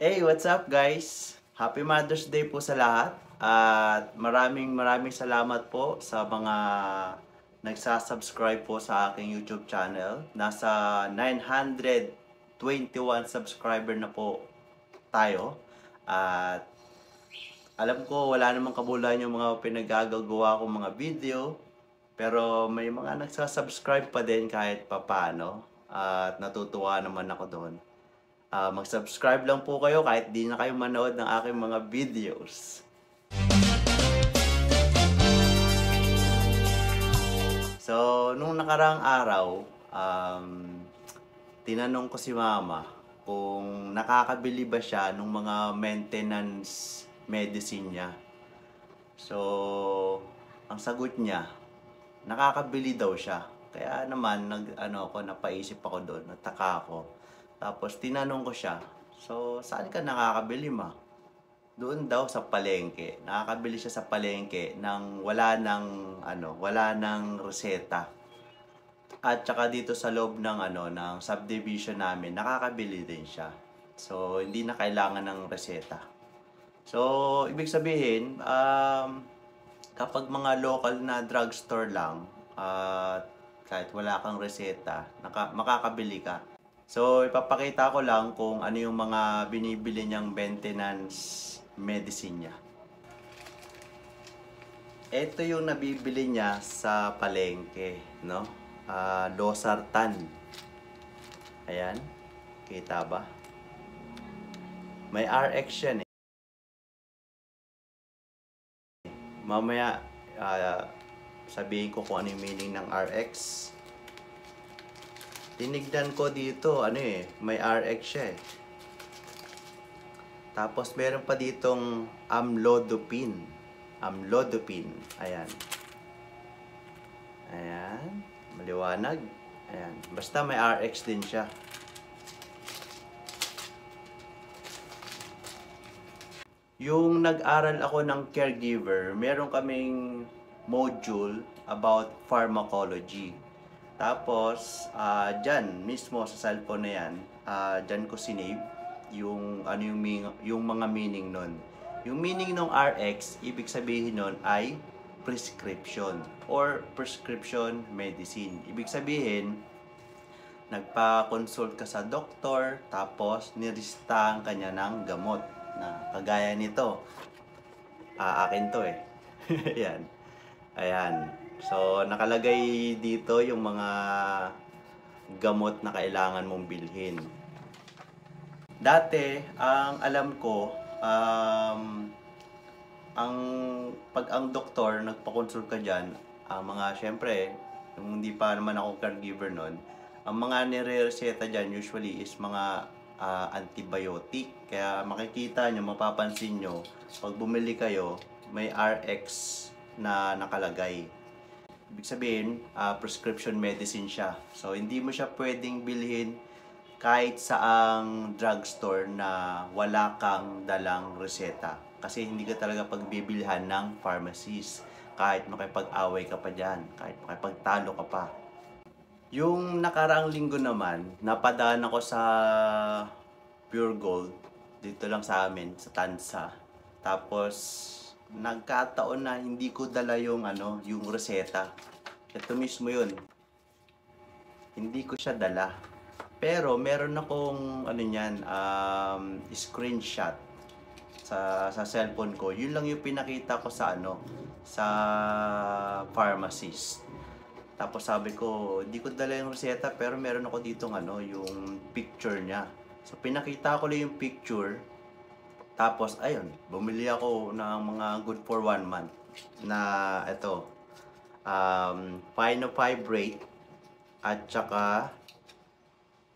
Hey, what's up guys? Happy Mother's Day po sa lahat. At maraming salamat po sa mga nagsasubscribe po sa aking YouTube channel. Nasa 921 subscriber na po tayo. At alam ko wala namang kabuluhan yung mga pinagagagawa kong mga video. Pero may mga nagsasubscribe pa din kahit papaano. At natutuwa naman ako doon. Mag-subscribe lang po kayo kahit di na kayo manood ng aking mga videos. So, nung nakarang araw, tinanong ko si mama kung nakakabili ba siya ng mga maintenance medicine niya. So, ang sagot niya, nakakabili daw siya. Kaya naman, napaisip ako doon, nataka ako. Tapos tinanong ko siya, so saan ka nakakabili ma? Doon daw sa palengke. Nakakabili siya sa palengke nang wala nang reseta. At saka dito sa loob ng subdivision namin, nakakabili din siya. So hindi na kailangan ng reseta. So ibig sabihin, kapag mga local na drugstore lang, kahit wala kang reseta, makakabili ka. So, ipapakita ko lang kung ano yung mga binibili niyang maintenance medicine niya. Ito yung nabibili niya sa palengke, no? Losartan. Ayan. Kita ba? May RX yan eh. Mamaya, sabihin ko kung ano yung meaning ng RX. Tinignan ko dito, may RX siya eh. Tapos meron pa ditong amlodipine. Amlodipine. Ayan. Ayan. Maliwanag. Ayan. Basta may RX din siya. Yung nag-aral ako ng caregiver, meron kaming module about pharmacology. Tapos, dyan mismo sa cellphone na yan, dyan ko sinave yung mga meaning nun. Yung meaning ng RX, ibig sabihin nun ay prescription or prescription medicine. Ibig sabihin, nagpa-consult ka sa doktor, tapos niristahan ka niya ng gamot na kagaya nito. Akin to eh. Yan. Ayan. So, nakalagay dito yung mga gamot na kailangan mong bilhin. Dati, ang alam ko, pag ang doktor nagpa-consult ka dyan, syempre, yung hindi pa naman ako caregiver nun, ang mga nire-reseta dyan usually is mga antibiotic. Kaya makikita nyo, mapapansin nyo, pag bumili kayo, may RX na nakalagay. Ibig sabihin, prescription medicine siya. So, hindi mo siya pwedeng bilhin kahit saang drugstore na wala kang dalang reseta. Kasi hindi ka talaga pagbibilhan ng pharmacist. Kahit makipag-away ka pa dyan, kahit makipagtalo ka pa. Yung nakaraang linggo naman, napadaan ako sa Pure Gold, dito lang sa amin, sa Tansa. Tapos, nagkataon na hindi ko dala yung reseta. Ito mismo yun. Hindi ko siya dala. Pero meron akong screenshot sa cellphone ko. Yun lang yung pinakita ko sa sa pharmacist. Tapos sabi ko, hindi ko dala yung reseta pero meron ako dito yung picture niya. So pinakita ko lang yung picture. Tapos, ayun, bumili ako ng mga good for 1 month na Pinofibrate at saka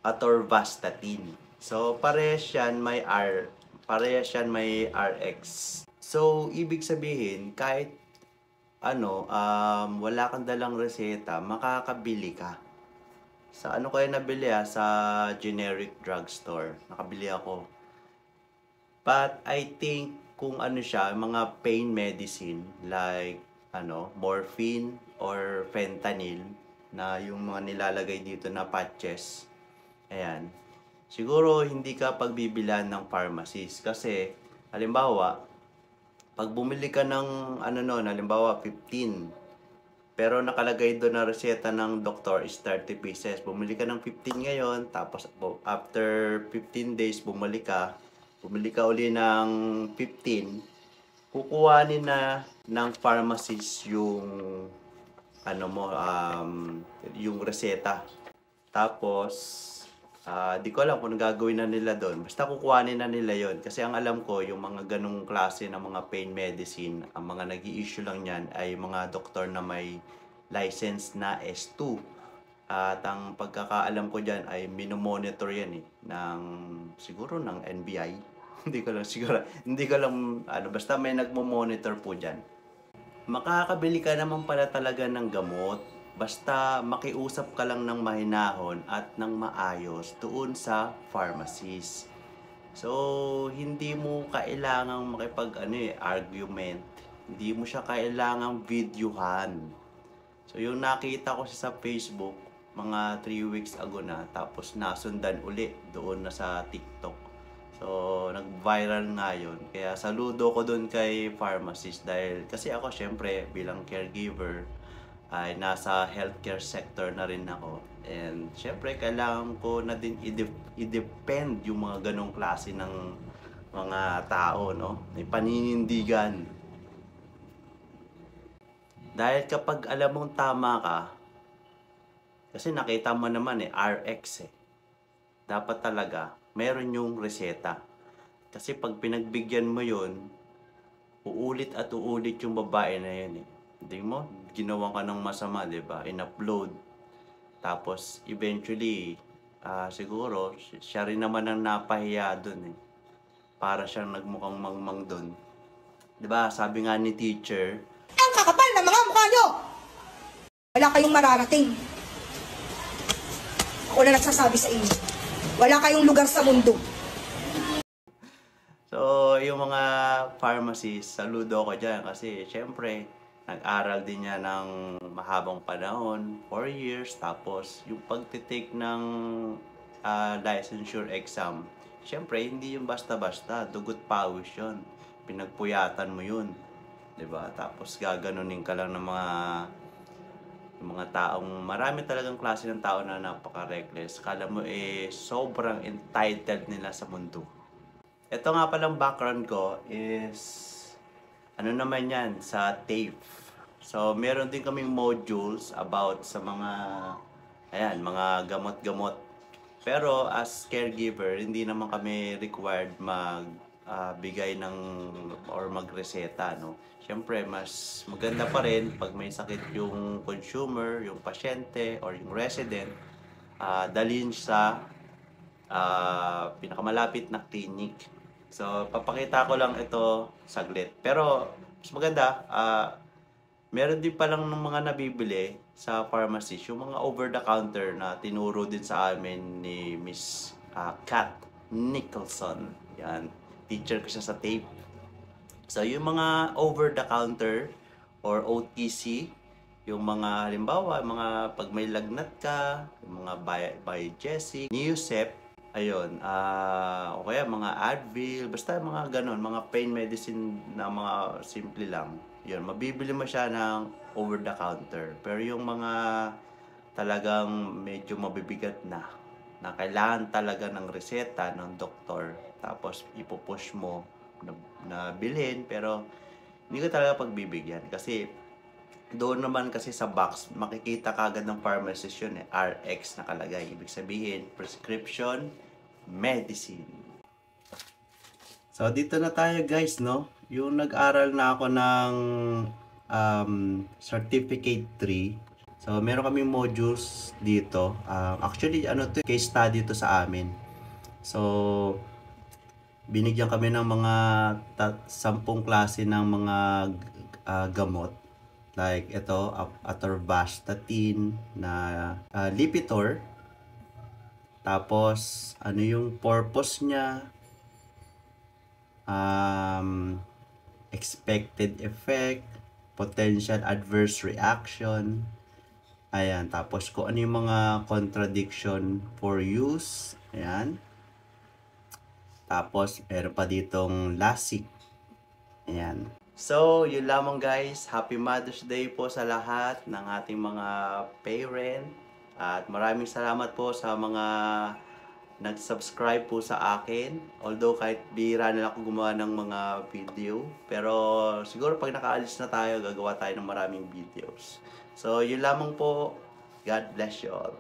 atorvastatin. So, parehas yan may RX. So, ibig sabihin, kahit wala kang dalang reseta, makakabili ka. Sa kaya nabili sa generic drugstore, nakabili ako. But I think kung siya, mga pain medicine like morphine or fentanyl na yung mga nilalagay dito na patches. Ayan. siguro hindi ka pagbibilan ng pharmacist. Kasi, halimbawa, pag bumili ka ng ano noon, halimbawa 15, pero nakalagay doon na reseta ng doktor is 30 pieces. Bumili ka ng 15 ngayon, tapos after 15 days bumili ka uli ng 15, kukuhanin na ng pharmacist yung ano mo, yung reseta. Tapos, di ko alam kung gagawin na nila doon. Basta kukuhanin na nila yon. Kasi ang alam ko, yung mga ganung klase ng mga pain medicine, ang mga nag-i-issue lang yan ay mga doktor na may license na S2. At ang pagkakaalam ko dyan ay minomonitor yan siguro ng NBI. Hindi ko lang siguro, hindi ko lang, basta may nagmo-monitor po dyan. Makakabili ka naman pala talaga ng gamot basta makiusap ka lang ng mahinahon at ng maayos doon sa pharmacist. So, hindi mo kailangang argument. Hindi mo siya kailangang videohan. So, yung nakita ko sa Facebook, mga 3 weeks ago na, tapos nasundan uli doon na sa TikTok. So, nag-viral nga yun. Kaya saludo ko doon kay pharmacist dahil kasi ako syempre bilang caregiver ay nasa healthcare sector na rin ako. And syempre kailangan ko na din i-depend yung mga ganong klase ng mga tao, no? May paninindigan. Dahil kapag alam mong tama ka, kasi nakita mo naman RX dapat talaga meron yung reseta. Kasi pag pinagbigyan mo yun, uulit at uulit yung babae na yun Hindi mo, ginawa ka ng masama, di ba? In-upload. Tapos, eventually, siguro, siya rin naman ang napahiya dun Para siyang nagmukhang mangmang dun. Di ba? Sabi nga ni teacher, ang kakapal na mga mukha nyo! Wala kayong mararating. Ako na nagsasabi sa inyo. Wala kayong lugar sa mundo. So, yung mga pharmacist, saludo ko dyan kasi syempre, nag-aral din niya ng mahabang panahon, 4 years, tapos yung pagtitake ng licensure exam, syempre, hindi yung basta-basta, dugot pawis yun. Pinagpuyatan mo yun. 'Di ba? Tapos gaganunin ka lang ng mga taong, marami talagang klase ng tao na napaka-reckless. Kala mo sobrang entitled nila sa mundo. Ito nga palang background ko is, ano naman yan, sa TAFE. So, meron din kaming modules about sa mga gamot-gamot. Pero as caregiver, hindi naman kami required bigay ng or magreseta, no? Siyempre, mas maganda pa rin pag may sakit yung consumer, yung pasyente, or yung resident, dalhin sa pinakamalapit na clinic. So, papakita ko lang ito saglit. Pero, mas maganda, meron din palang ng mga nabibili sa pharmacist, yung mga over-the-counter na tinuro din sa amin ni Miss Kat Nicholson. Yan, teacher ko siya sa TAFE. So, yung mga over-the-counter or OTC, yung mga, halimbawa, mga pag may lagnat ka, yung mga Biogesic, Neosep, ayun, o kaya mga Advil, basta mga ganon, mga pain medicine na mga simple lang. Yun, mabibili mo siya ng over-the-counter. Pero yung mga talagang medyo mabibigat na kailangan talaga ng reseta ng doktor, tapos ipupush mo na bilhin, pero hindi ko talaga pagbibigyan. Kasi doon naman kasi sa box, makikita kagad ng pharmacist yun RX nakalagay. Ibig sabihin, prescription medicine. So, dito na tayo guys, no? Yung nag-aral na ako ng Certificate 3. So, meron kaming modules dito. Actually, case study to sa amin. So, binigyan kami ng mga 10 klase ng mga gamot. Like ito, atorvastatin na Lipitor. Tapos, ano yung purpose niya? Expected effect, potential adverse reaction. Ayan, tapos kung ano yung mga contradiction for use. Ayan. Tapos, meron pa ditong lasik. Ayan. So, yun lamang guys. Happy Mother's Day po sa lahat ng ating mga parent. At maraming salamat po sa mga nag-subscribe po sa akin. Although kahit bihira na lang ako gumawa ng mga video. Pero siguro pag nakaalis na tayo, gagawa tayo ng maraming videos. So, yun lamang po. God bless you all.